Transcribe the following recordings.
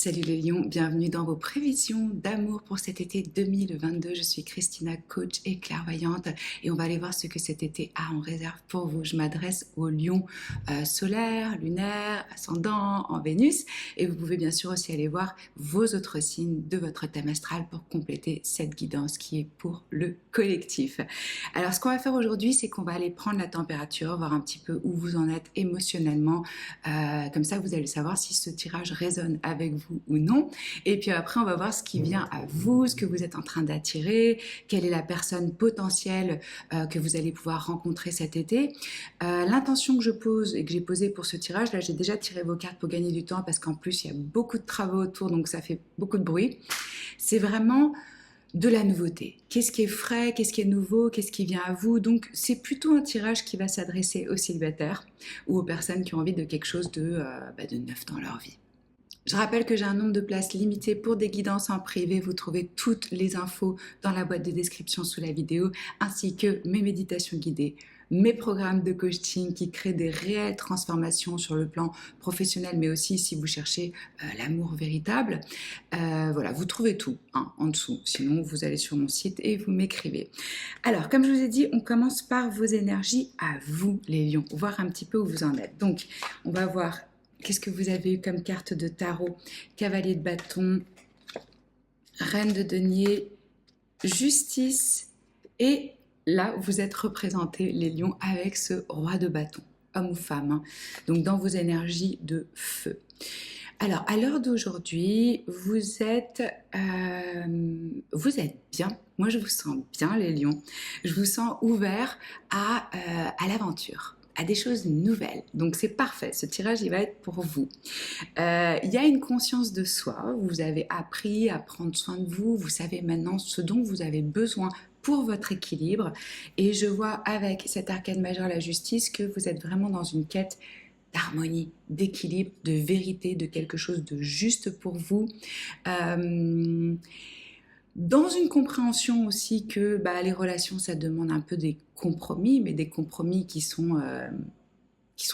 Salut les lions, bienvenue dans vos prévisions d'amour pour cet été 2022. Je suis Christina, coach et clairvoyante et on va aller voir ce que cet été a en réserve pour vous. Je m'adresse aux lions solaires, lunaires, ascendants, en Vénus et vous pouvez bien sûr aussi aller voir vos autres signes de votre thème astral pour compléter cette guidance qui est pour le collectif. Alors ce qu'on va faire aujourd'hui, c'est qu'on va aller prendre la température, voir un petit peu où vous en êtes émotionnellement. Comme ça, vous allez savoir si ce tirage résonne avec vous ou non. Et puis après, on va voir ce qui vient à vous, ce que vous êtes en train d'attirer, quelle est la personne potentielle que vous allez pouvoir rencontrer cet été. L'intention que je pose et que j'ai posée pour ce tirage, là j'ai déjà tiré vos cartes pour gagner du temps parce qu'en plus il y a beaucoup de travaux autour, donc ça fait beaucoup de bruit. C'est vraiment de la nouveauté. Qu'est-ce qui est frais, qu'est-ce qui est nouveau, qu'est-ce qui vient à vous. Donc c'est plutôt un tirage qui va s'adresser aux célibataires ou aux personnes qui ont envie de quelque chose de neuf dans leur vie. Je rappelle que j'ai un nombre de places limité pour des guidances en privé. Vous trouvez toutes les infos dans la boîte de description sous la vidéo, ainsi que mes méditations guidées, mes programmes de coaching qui créent des réelles transformations sur le plan professionnel, mais aussi si vous cherchez l'amour véritable. Voilà, vous trouvez tout en dessous. Sinon, vous allez sur mon site et vous m'écrivez. Alors, comme je vous ai dit, on commence par vos énergies à vous, les lions, voir un petit peu où vous en êtes. Donc, on va voir qu'est-ce que vous avez eu comme carte de tarot? Cavalier de bâton, reine de denier, justice et là, vous êtes représentés, les lions, avec ce roi de bâton, homme ou femme, donc dans vos énergies de feu. Alors, à l'heure d'aujourd'hui, vous êtes bien. Moi, je vous sens bien, les lions. Je vous sens ouvert à l'aventure, à des choses nouvelles. Donc, c'est parfait. Ce tirage, il va être pour vous. Il y a une conscience de soi. Vous avez appris à prendre soin de vous. Vous savez maintenant ce dont vous avez besoin pour votre équilibre. Et je vois avec cet arcane majeur, la justice, que vous êtes vraiment dans une quête d'harmonie, d'équilibre, de vérité, de quelque chose de juste pour vous. Dans une compréhension aussi que les relations, ça demande un peu des compromis, mais des compromis qui sont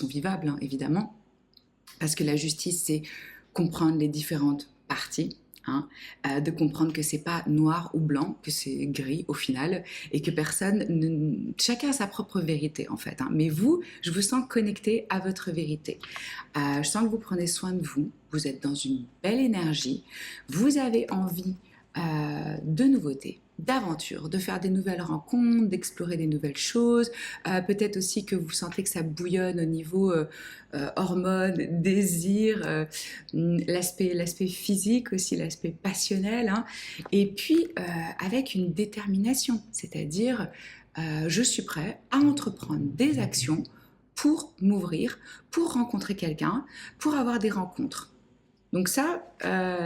vivables, hein, évidemment. Parce que la justice, c'est comprendre les différentes parties. De comprendre que c'est pas noir ou blanc, que c'est gris au final, et que chacun a sa propre vérité en fait. Mais vous, je vous sens connecté à votre vérité. Je sens que vous prenez soin de vous, vous êtes dans une belle énergie, vous avez envie de nouveautés, d'aventure, de faire des nouvelles rencontres, d'explorer des nouvelles choses. Peut-être aussi que vous sentez que ça bouillonne au niveau hormones, désirs, l'aspect physique aussi, l'aspect passionnel. Et puis avec une détermination, c'est-à-dire je suis prêt à entreprendre des actions pour m'ouvrir, pour rencontrer quelqu'un, pour avoir des rencontres. Donc ça,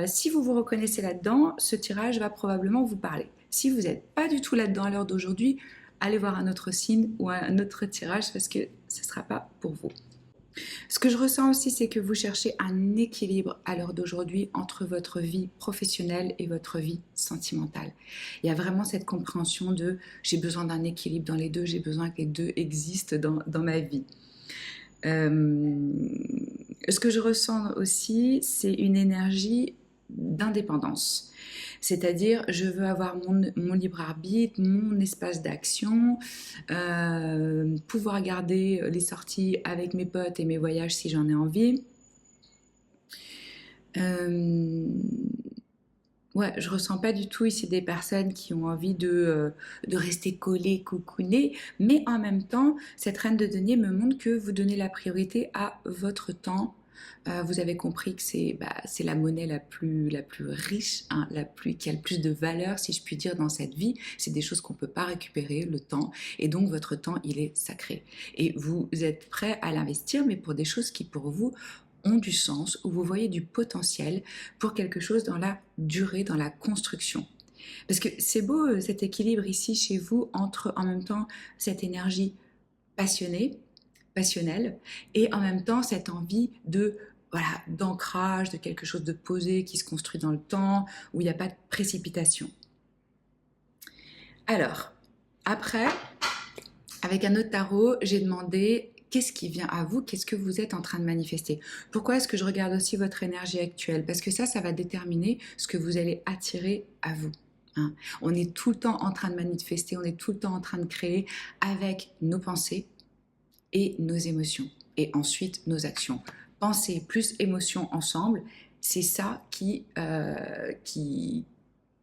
si vous vous reconnaissez là-dedans, ce tirage va probablement vous parler. Si vous n'êtes pas du tout là-dedans à l'heure d'aujourd'hui, allez voir un autre signe ou un autre tirage parce que ce ne sera pas pour vous. Ce que je ressens aussi, c'est que vous cherchez un équilibre à l'heure d'aujourd'hui entre votre vie professionnelle et votre vie sentimentale. Il y a vraiment cette compréhension de j'ai besoin d'un équilibre dans les deux, j'ai besoin que les deux existent dans ma vie. Ce que je ressens aussi, c'est une énergie d'indépendance. C'est-à-dire, je veux avoir mon libre arbitre, mon espace d'action, pouvoir garder les sorties avec mes potes et mes voyages si j'en ai envie. Ouais, je ressens pas du tout ici des personnes qui ont envie de rester collées, coucounées, mais en même temps, cette reine de denier me montre que vous donnez la priorité à votre temps. Vous avez compris que c'est la monnaie la plus riche, qui a le plus de valeur, si je puis dire, dans cette vie. C'est des choses qu'on ne peut pas récupérer, le temps, et donc votre temps, il est sacré. Et vous êtes prêt à l'investir, mais pour des choses qui, pour vous, ont du sens, où vous voyez du potentiel pour quelque chose dans la durée, dans la construction. Parce que c'est beau cet équilibre ici chez vous entre en même temps cette énergie passionnelle et en même temps cette envie d'ancrage, de quelque chose de posé qui se construit dans le temps, où il n'y a pas de précipitation. Alors, après, avec un autre tarot, j'ai demandé qu'est-ce qui vient à vous, qu'est-ce que vous êtes en train de manifester. Pourquoi est-ce que je regarde aussi votre énergie actuelle? Parce que ça va déterminer ce que vous allez attirer à vous. Hein. On est tout le temps en train de manifester, on est tout le temps en train de créer avec nos pensées et nos émotions. Et ensuite nos actions. Pensée plus émotion ensemble, c'est ça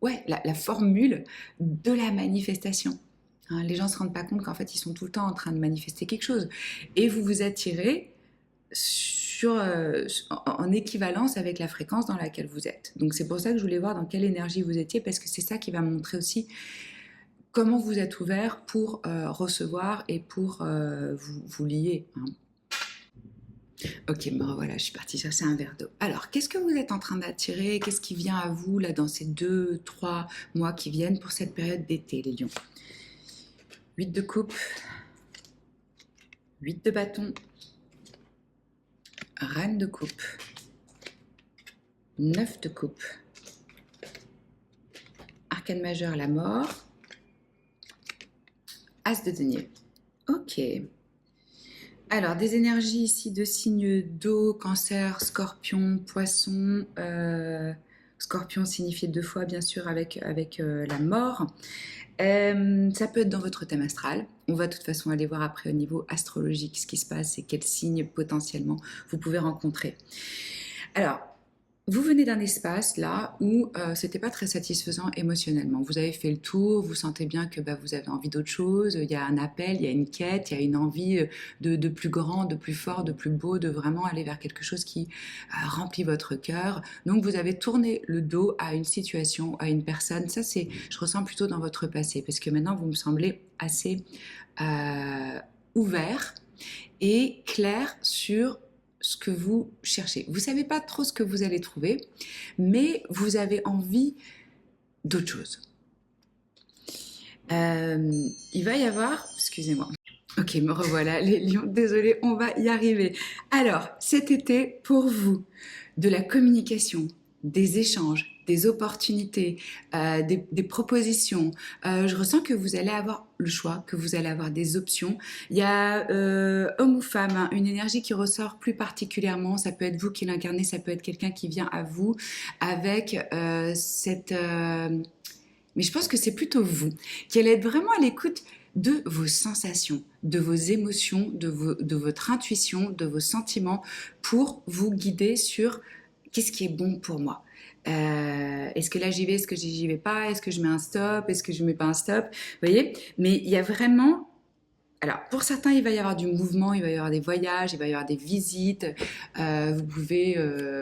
ouais, la formule de la manifestation. Hein, les gens ne se rendent pas compte qu'en fait, ils sont tout le temps en train de manifester quelque chose. Et vous vous attirez en équivalence avec la fréquence dans laquelle vous êtes. Donc c'est pour ça que je voulais voir dans quelle énergie vous étiez, parce que c'est ça qui va montrer aussi comment vous êtes ouvert pour recevoir et pour vous lier. Hein. Ok, bon voilà, je suis partie chercher un verre d'eau. Alors, qu'est-ce que vous êtes en train d'attirer? Qu'est-ce qui vient à vous là dans ces 2, 3 mois qui viennent pour cette période d'été, les lions? 8 de coupe, 8 de bâton, reine de coupe, 9 de coupe, arcane majeur, la mort, as de denier. Ok. Alors, des énergies ici de signes d'eau, cancer, scorpion, poisson. Scorpion signifié 2 fois, bien sûr, avec la mort. Ça peut être dans votre thème astral. On va de toute façon aller voir après au niveau astrologique ce qui se passe et quels signes potentiellement vous pouvez rencontrer. Alors, vous venez d'un espace là où c'était pas très satisfaisant émotionnellement. Vous avez fait le tour, vous sentez bien que vous avez envie d'autre chose, il y a un appel, il y a une quête, il y a une envie de plus grand, de plus fort, de plus beau, de vraiment aller vers quelque chose qui remplit votre cœur. Donc vous avez tourné le dos à une situation, à une personne. Ça c'est, je ressens plutôt dans votre passé, parce que maintenant vous me semblez assez ouvert et clair sur ce que vous cherchez. Vous ne savez pas trop ce que vous allez trouver, mais vous avez envie d'autre chose. Il va y avoir, excusez-moi. Ok, me revoilà, les lions, désolé, on va y arriver. Alors, cet été, pour vous, de la communication, des échanges, des opportunités, des propositions. Je ressens que vous allez avoir le choix, que vous allez avoir des options. Il y a homme ou femme, hein, une énergie qui ressort plus particulièrement. Ça peut être vous qui l'incarnez, ça peut être quelqu'un qui vient à vous avec cette... mais je pense que c'est plutôt vous qui allez être vraiment à l'écoute de vos sensations, de vos émotions, de votre intuition, de vos sentiments pour vous guider sur qu'est-ce qui est bon pour moi. Est-ce que là j'y vais, est-ce que j'y vais pas, est-ce que je mets un stop, est-ce que je mets pas un stop, vous voyez? Mais il y a vraiment... Alors, pour certains, il va y avoir du mouvement, il va y avoir des voyages, il va y avoir des visites. Vous pouvez,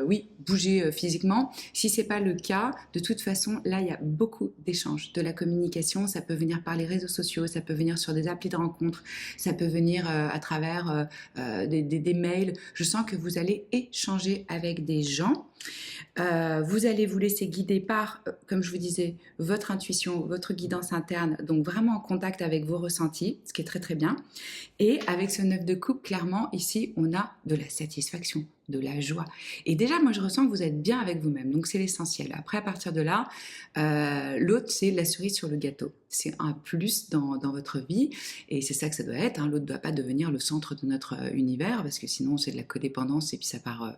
oui, bouger physiquement. Si c'est pas le cas, de toute façon, là, il y a beaucoup d'échanges, de la communication. Ça peut venir par les réseaux sociaux, ça peut venir sur des applis de rencontres, ça peut venir à travers des mails. Je sens que vous allez échanger avec des gens. Vous allez vous laisser guider par, comme je vous disais, votre intuition, votre guidance interne, donc vraiment en contact avec vos ressentis, ce qui est très très bien. Et avec ce 9 de coupe, clairement, ici, on a de la satisfaction, de la joie. Et déjà, moi, je ressens que vous êtes bien avec vous-même, donc c'est l'essentiel. Après, à partir de là, l'autre, c'est la cerise sur le gâteau. C'est un plus dans votre vie, et c'est ça que ça doit être. Hein. L'autre ne doit pas devenir le centre de notre univers, parce que sinon, c'est de la codépendance, et puis ça part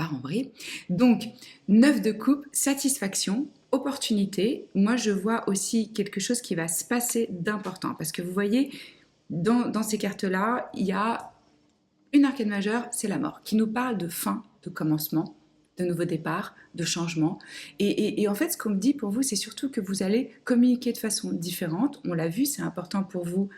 en vrille. Donc, 9 de coupe, satisfaction, opportunité. Moi, je vois aussi quelque chose qui va se passer d'important. Parce que vous voyez, dans ces cartes-là, il y a une arcane majeure, c'est la mort, qui nous parle de fin, de commencement, de nouveau départ, de changement. Et en fait, ce qu'on me dit pour vous, c'est surtout que vous allez communiquer de façon différente. On l'a vu, c'est important pour vous.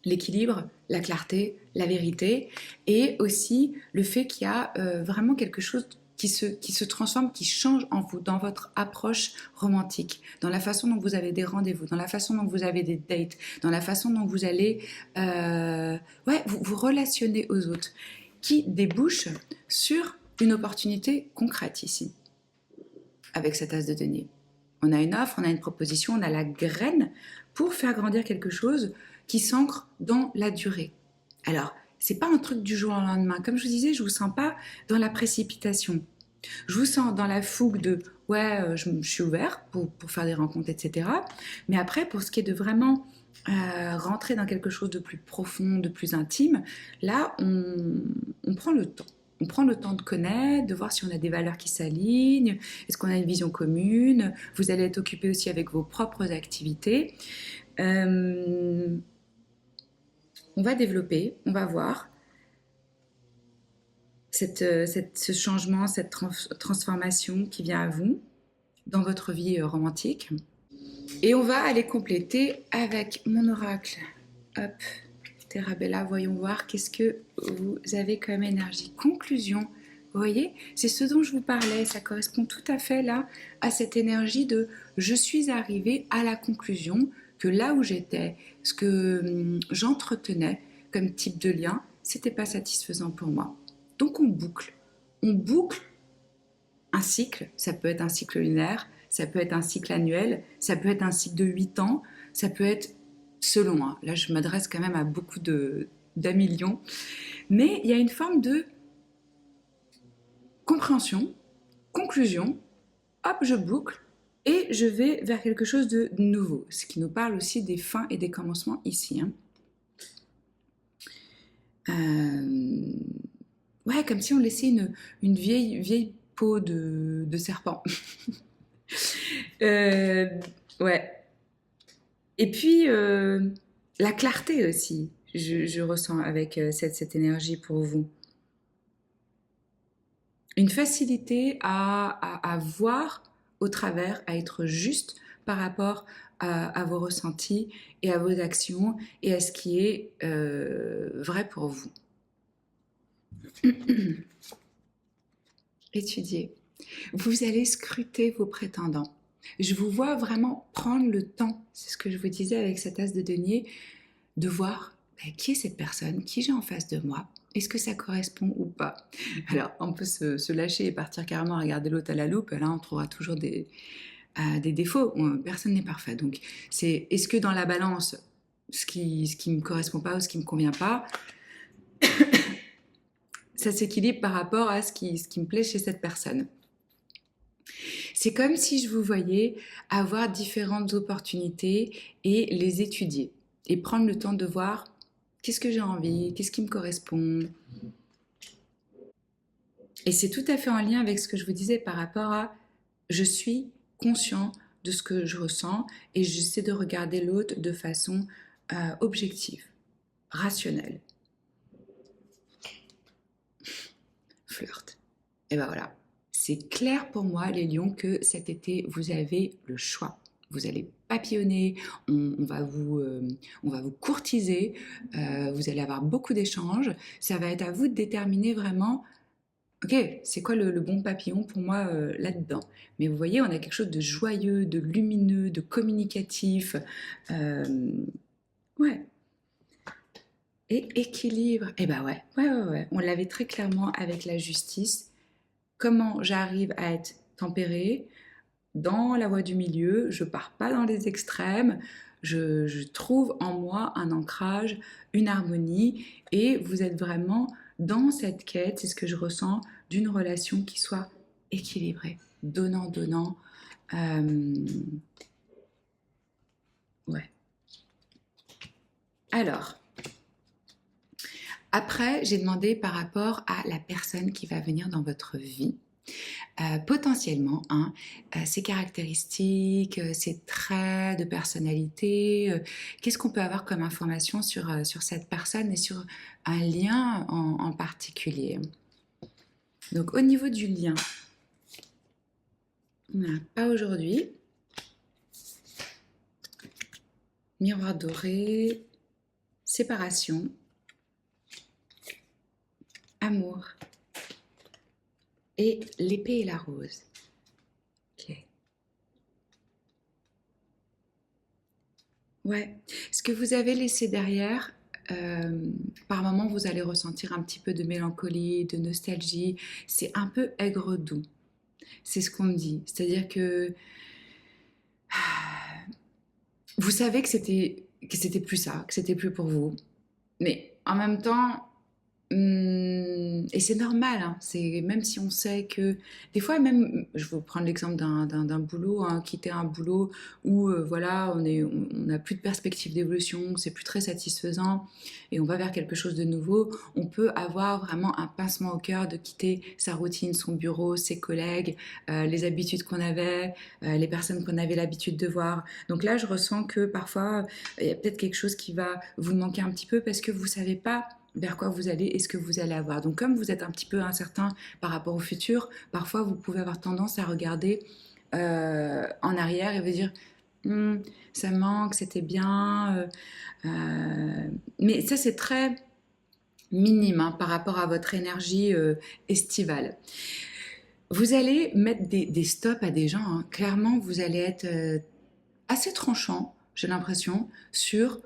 L'équilibre, la clarté, la vérité, et aussi le fait qu'il y a vraiment quelque chose qui se transforme, qui change en vous, dans votre approche romantique, dans la façon dont vous avez des rendez-vous, dans la façon dont vous avez des dates, dans la façon dont vous allez vous relationner aux autres, qui débouche sur une opportunité concrète ici, avec cette as de denier. On a une offre, on a une proposition, on a la graine pour faire grandir quelque chose qui s'ancre dans la durée. Alors, c'est pas un truc du jour au lendemain. Comme je vous disais, je vous sens pas dans la précipitation. Je vous sens dans la fougue de ouais, je suis ouvert pour faire des rencontres, etc. Mais après, pour ce qui est de vraiment rentrer dans quelque chose de plus profond, de plus intime, là, on prend le temps. On prend le temps de connaître, de voir si on a des valeurs qui s'alignent, est-ce qu'on a une vision commune. Vous allez être occupé aussi avec vos propres activités. Euh, on va développer, on va voir ce changement, cette transformation qui vient à vous dans votre vie romantique. Et on va aller compléter avec mon oracle. Hop, Terra-Bella, voyons voir qu'est-ce que vous avez comme énergie. Conclusion, vous voyez, c'est ce dont je vous parlais, ça correspond tout à fait là à cette énergie de je suis arrivée à la conclusion que là où j'étais, ce que j'entretenais comme type de lien, c'était pas satisfaisant pour moi. Donc on boucle un cycle, ça peut être un cycle lunaire, ça peut être un cycle annuel, ça peut être un cycle de 8 ans, ça peut être selon, hein. Là je m'adresse quand même à beaucoup d'amis lions, mais il y a une forme de compréhension, conclusion, hop je boucle et je vais vers quelque chose de nouveau, ce qui nous parle aussi des fins et des commencements ici, hein. Ouais, comme si on laissait une vieille peau de serpent. Euh, ouais. Et puis, la clarté aussi, je ressens avec cette énergie pour vous. Une facilité à voir au travers, à être juste par rapport à vos ressentis et à vos actions et à ce qui est vrai pour vous. Étudier. Vous allez scruter vos prétendants. Je vous vois vraiment prendre le temps, c'est ce que je vous disais avec cette as de denier, de voir qui est cette personne, qui j'ai en face de moi, est-ce que ça correspond ou pas. Alors, on peut se lâcher et partir carrément regarder l'autre à la loupe, là on trouvera toujours des défauts, personne n'est parfait. Donc, c'est est-ce que dans la balance, ce qui me correspond pas ou ce qui me convient pas, ça s'équilibre par rapport à ce qui me plaît chez cette personne. C'est comme si je vous voyais avoir différentes opportunités et les étudier et prendre le temps de voir qu'est-ce que j'ai envie, qu'est-ce qui me correspond. Et c'est tout à fait en lien avec ce que je vous disais par rapport à je suis conscient de ce que je ressens et j'essaie de regarder l'autre de façon objective, rationnelle. Flirt. Et ben voilà. C'est clair pour moi, les lions, que cet été, vous avez le choix. Vous allez papillonner, on va vous courtiser, vous allez avoir beaucoup d'échanges. Ça va être à vous de déterminer vraiment, ok, c'est quoi le bon papillon pour moi là-dedans. Mais vous voyez, on a quelque chose de joyeux, de lumineux, de communicatif. Ouais. Et équilibre. Eh ben ouais. On l'avait très clairement avec la justice. Comment j'arrive à être tempérée dans la voie du milieu, je pars pas dans les extrêmes, je trouve en moi un ancrage, une harmonie et vous êtes vraiment dans cette quête, c'est ce que je ressens, d'une relation qui soit équilibrée, donnant-donnant. Ouais. Alors, après, j'ai demandé par rapport à la personne qui va venir dans votre vie. Potentiellement, hein, ses caractéristiques, ses traits de personnalité, qu'est-ce qu'on peut avoir comme information sur cette personne et sur un lien en particulier. Donc au niveau du lien, pas aujourd'hui. Miroir doré, séparation, amour et l'épée et la rose. Ok. Ouais. Ce que vous avez laissé derrière, par moments, vous allez ressentir un petit peu de mélancolie, de nostalgie. C'est un peu aigre-doux. C'est ce qu'on me dit. C'est-à-dire que vous savez que c'était plus ça, que c'était plus pour vous. Mais en même temps, Et c'est normal, hein, même si on sait que des fois même, je vais vous prendre l'exemple d'un boulot, hein, quitter un boulot où voilà, on n'a plus de perspective d'évolution, c'est plus très satisfaisant et on va vers quelque chose de nouveau, on peut avoir vraiment un pincement au cœur de quitter sa routine, son bureau, ses collègues, les habitudes qu'on avait, les personnes qu'on avait l'habitude de voir. Donc là, je ressens que parfois, il y a peut-être quelque chose qui va vous manquer un petit peu parce que vous savez pas vers quoi vous allez et ce que vous allez avoir. Donc comme vous êtes un petit peu incertain par rapport au futur, parfois vous pouvez avoir tendance à regarder en arrière et vous dire hmm, ça manque, c'était bien. Mais ça c'est très minime, hein, par rapport à votre énergie estivale. Vous allez mettre des stops à des gens, hein. Clairement, vous allez être assez tranchant, j'ai l'impression, sur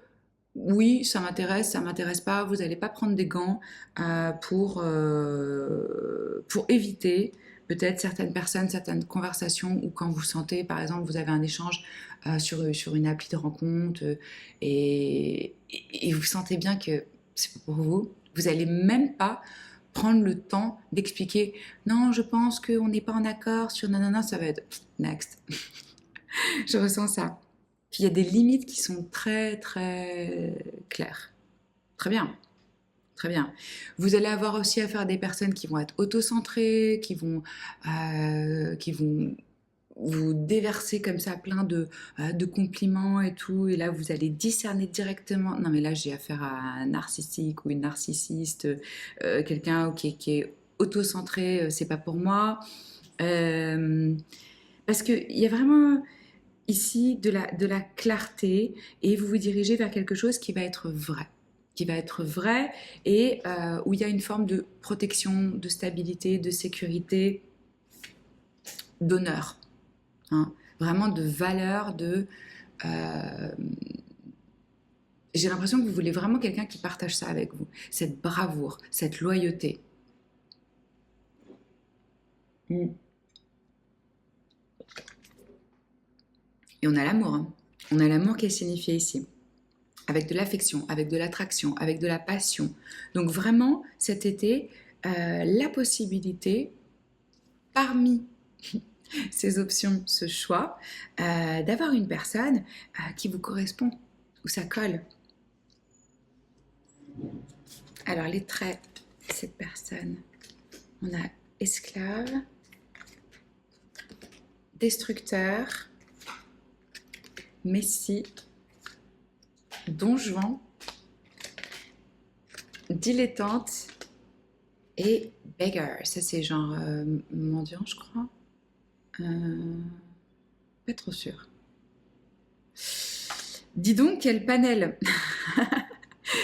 oui, ça m'intéresse pas. Vous n'allez pas prendre des gants pour éviter peut-être certaines personnes, certaines conversations ou quand vous sentez, par exemple, vous avez un échange sur une appli de rencontre et vous sentez bien que c'est pas pour vous. Vous n'allez même pas prendre le temps d'expliquer non, je pense qu'on n'est pas en accord sur nanana, ça va être next. Je ressens ça. Puis il y a des limites qui sont très très claires. Très bien, très bien. Vous allez avoir aussi affaire à des personnes qui vont être autocentrées, qui vont vous déverser comme ça plein de compliments et tout. Et là, vous allez discerner directement. Non, mais là, j'ai affaire à un narcissique ou une narcissiste, quelqu'un qui est autocentré, c'est pas pour moi. Euh, Parce qu'il y a vraiment ici de la clarté et vous vous dirigez vers quelque chose qui va être vrai. Qui va être vrai et où il y a une forme de protection, de stabilité, de sécurité, d'honneur. Hein. Vraiment de valeur, euh, j'ai l'impression que vous voulez vraiment quelqu'un qui partage ça avec vous. Cette bravoure, cette loyauté. Mm. Et on a l'amour. Hein. On a l'amour qui est signifié ici. Avec de l'affection, avec de l'attraction, avec de la passion. Donc vraiment, cet été, la possibilité, parmi ces options, ce choix, d'avoir une personne qui vous correspond, où ça colle. Alors les traits de cette personne, on a esclave, destructeur, messie, don Juan, dilettante et beggar. Ça c'est genre mendiant je crois. Pas trop sûr. Dis donc quel panel.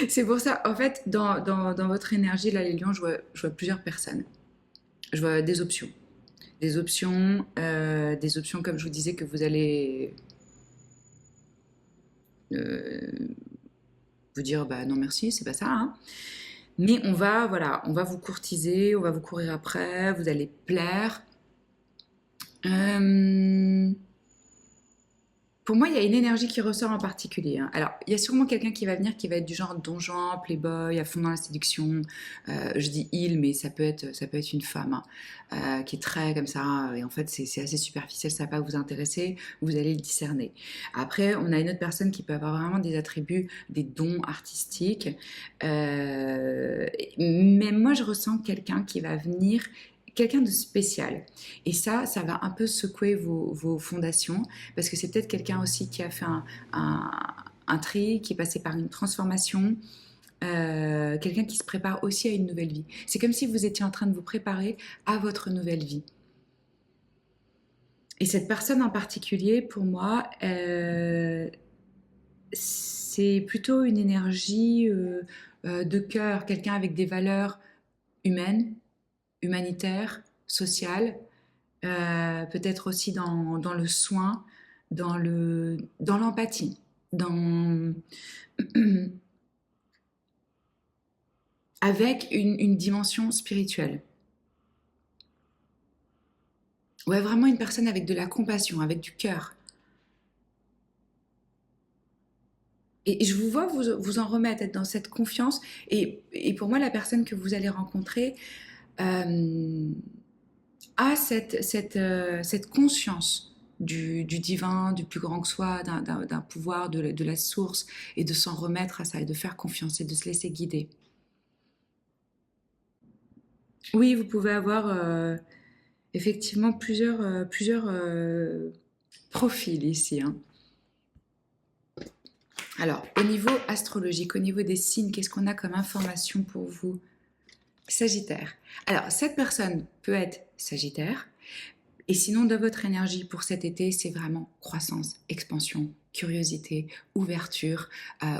C'est pour ça, en fait, dans votre énergie, là les lions, je vois plusieurs personnes. Je vois des options. Des options comme je vous disais que vous allez vous dire bah non merci, c'est pas ça. Hein. Mais voilà, on va vous courtiser, on va vous courir après, vous allez plaire. Euh, Pour moi, il y a une énergie qui ressort en particulier. Hein. Alors, il y a sûrement quelqu'un qui va venir qui va être du genre donjon, playboy, à fond dans la séduction. Je dis il, mais ça peut être une femme qui est très comme ça. Et en fait, c'est assez superficiel, ça va pas vous intéresser. Vous allez le discerner. Après, on a une autre personne qui peut avoir vraiment des attributs, des dons artistiques. Mais moi, je ressens quelqu'un qui va venir quelqu'un de spécial. Et ça va un peu secouer vos fondations, parce que c'est peut-être quelqu'un aussi qui a fait un, un tri, qui est passé par une transformation, quelqu'un qui se prépare aussi à une nouvelle vie. C'est comme si vous étiez en train de vous préparer à votre nouvelle vie. Et cette personne en particulier, pour moi, c'est plutôt une énergie de cœur, quelqu'un avec des valeurs humaines, humanitaires, sociales, peut-être aussi dans le soin, dans l'empathie, dans, avec une dimension spirituelle. Ouais, vraiment une personne avec de la compassion, avec du cœur. Et je vous vois vous en remettre, être dans cette confiance. Et pour moi, la personne que vous allez rencontrer euh, a cette conscience du divin, du plus grand que soi, d'un pouvoir, de la source, et de s'en remettre à ça, et de faire confiance, et de se laisser guider. Oui, vous pouvez avoir effectivement plusieurs profils ici, hein. Alors, au niveau astrologique, au niveau des signes, qu'est-ce qu'on a comme information pour vous? Sagittaire. Alors, cette personne peut être Sagittaire, et sinon, de votre énergie pour cet été, c'est vraiment croissance, expansion, curiosité, ouverture,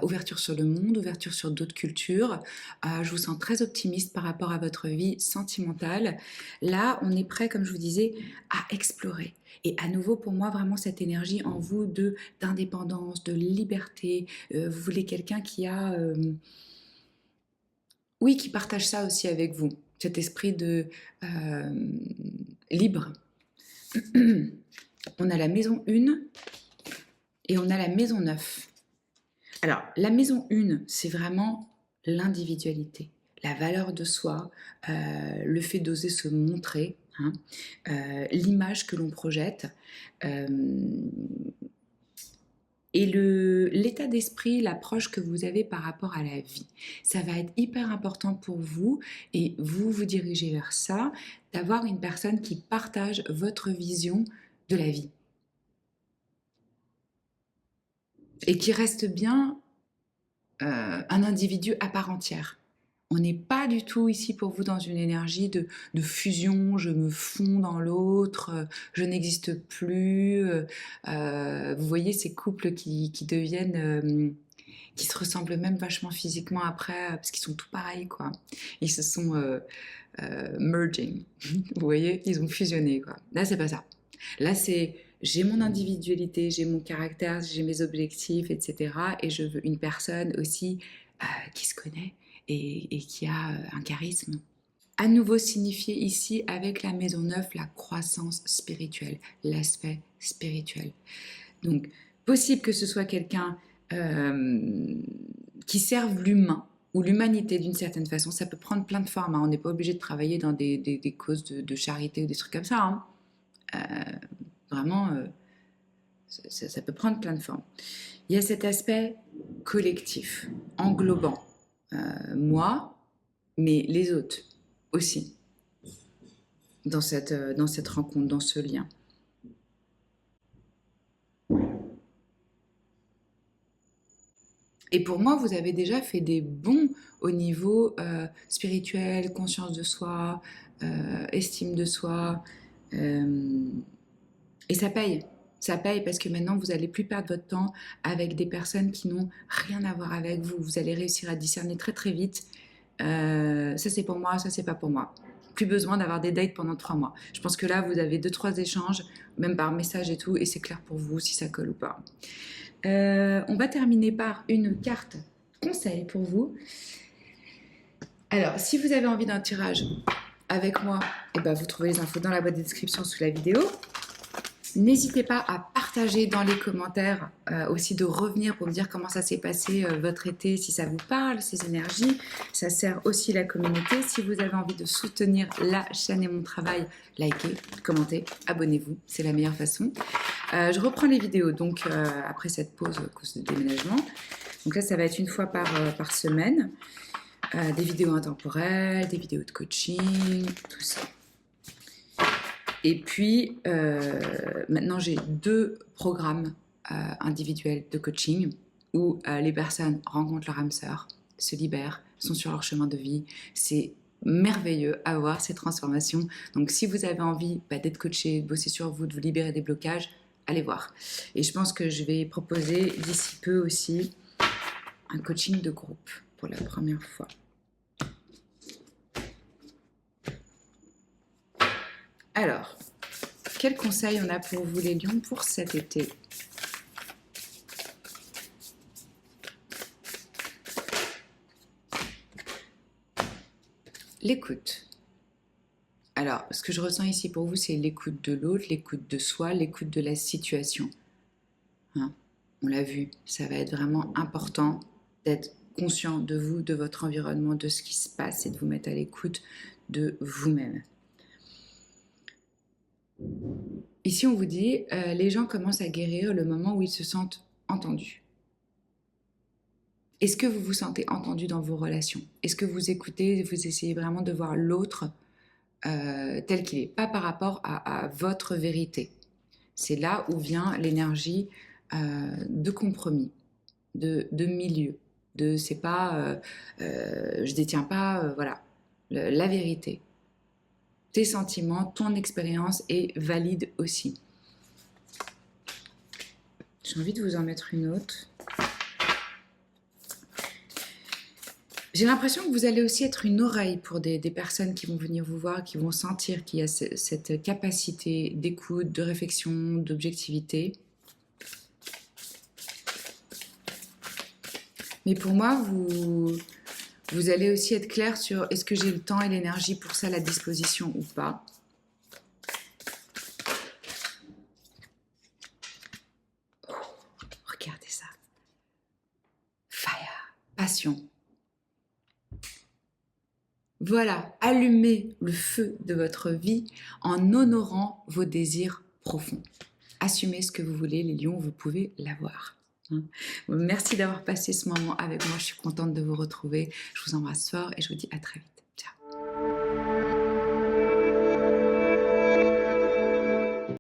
ouverture sur le monde, ouverture sur d'autres cultures. Je vous sens très optimiste par rapport à votre vie sentimentale. Là, on est prêt, comme je vous disais, à explorer. Et à nouveau, pour moi, vraiment cette énergie en vous de d'indépendance, de liberté. Vous voulez quelqu'un qui a, oui, qui partage ça aussi avec vous. Cet esprit de euh, libre. On a la maison 1 et on a la maison 9. Alors, la maison 1, c'est vraiment l'individualité, la valeur de soi, le fait d'oser se montrer, hein, l'image que l'on projette, euh, et l'état d'esprit, l'approche que vous avez par rapport à la vie. Ça va être hyper important pour vous, et vous vous dirigez vers ça, d'avoir une personne qui partage votre vision de la vie et qui reste bien un individu à part entière. On n'est pas du tout ici pour vous dans une énergie de fusion, je me fonds dans l'autre, je n'existe plus. Vous voyez ces couples qui deviennent, qui se ressemblent même vachement physiquement après, parce qu'ils sont tout pareils, quoi. Ils se sont merging, vous voyez, ils ont fusionné, quoi. Là, c'est pas ça. Là, c'est j'ai mon individualité, j'ai mon caractère, j'ai mes objectifs, etc. Et je veux une personne aussi qui se connaît et qui a un charisme. À nouveau signifié ici avec la maison 9, la croissance spirituelle, l'aspect spirituel. Donc, possible que ce soit quelqu'un euh, qui serve l'humain ou l'humanité d'une certaine façon. Ça peut prendre plein de formes, hein. On n'est pas obligé de travailler dans des causes de charité ou des trucs comme ça, hein. Vraiment, ça peut prendre plein de formes. Il y a cet aspect collectif, englobant moi, mais les autres aussi, dans cette rencontre, dans ce lien. Et pour moi, vous avez déjà fait des bons au niveau spirituel, conscience de soi, estime de soi. euh, et ça paye. Ça paye parce que maintenant, vous n'allez plus perdre votre temps avec des personnes qui n'ont rien à voir avec vous. Vous allez réussir à discerner très très vite. Ça c'est pour moi, ça c'est pas pour moi. Plus besoin d'avoir des dates pendant 3 mois. Je pense que là, vous avez 2-3 échanges, même par message et tout, et c'est clair pour vous si ça colle ou pas. On va terminer par une carte conseil pour vous. Alors, si vous avez envie d'un tirage avec moi, eh ben, vous trouvez les infos dans la boîte de description sous la vidéo. N'hésitez pas à partager dans les commentaires, aussi de revenir pour me dire comment ça s'est passé votre été, si ça vous parle, ces énergies. Ça sert aussi la communauté. Si vous avez envie de soutenir la chaîne et mon travail, likez, commentez, abonnez-vous, c'est la meilleure façon. Je reprends les vidéos donc après cette pause à cause du déménagement. Donc là, ça va être une fois par semaine. Des vidéos intemporelles, des vidéos de coaching, tout ça. Et puis, maintenant, j'ai 2 programmes individuels de coaching où les personnes rencontrent leur âme sœur, se libèrent, sont sur leur chemin de vie. C'est merveilleux à voir ces transformations. Donc, si vous avez envie d'être coaché, de bosser sur vous, de vous libérer des blocages, allez voir. Et je pense que je vais proposer d'ici peu aussi un coaching de groupe pour la première fois. Alors, quels conseils on a pour vous les lions pour cet été? L'écoute. Alors, ce que je ressens ici pour vous, c'est l'écoute de l'autre, l'écoute de soi, l'écoute de la situation. Hein? on l'a vu, ça va être vraiment important d'être conscient de vous, de votre environnement, de ce qui se passe et de vous mettre à l'écoute de vous-même. Ici, on vous dit, les gens commencent à guérir le moment où ils se sentent entendus. Est-ce que vous vous sentez entendu dans vos relations? Est-ce que vous écoutez, vous essayez vraiment de voir l'autre tel qu'il est, pas par rapport à votre vérité? C'est là où vient l'énergie de compromis, de milieu, de c'est pas, je détiens pas, voilà, la vérité. Tes sentiments, ton expérience est valide aussi. J'ai envie de vous en mettre une autre. J'ai l'impression que vous allez aussi être une oreille pour des personnes qui vont venir vous voir, qui vont sentir qu'il y a cette capacité d'écoute, de réflexion, d'objectivité. Mais pour moi, vous allez aussi être clair sur est-ce que j'ai le temps et l'énergie pour ça, la disposition ou pas. Oh, regardez ça. Fire, passion. Voilà, allumez le feu de votre vie en honorant vos désirs profonds. Assumez ce que vous voulez, les lions, vous pouvez l'avoir. Merci d'avoir passé ce moment avec moi, je suis contente de vous retrouver. Je vous embrasse fort et je vous dis à très vite.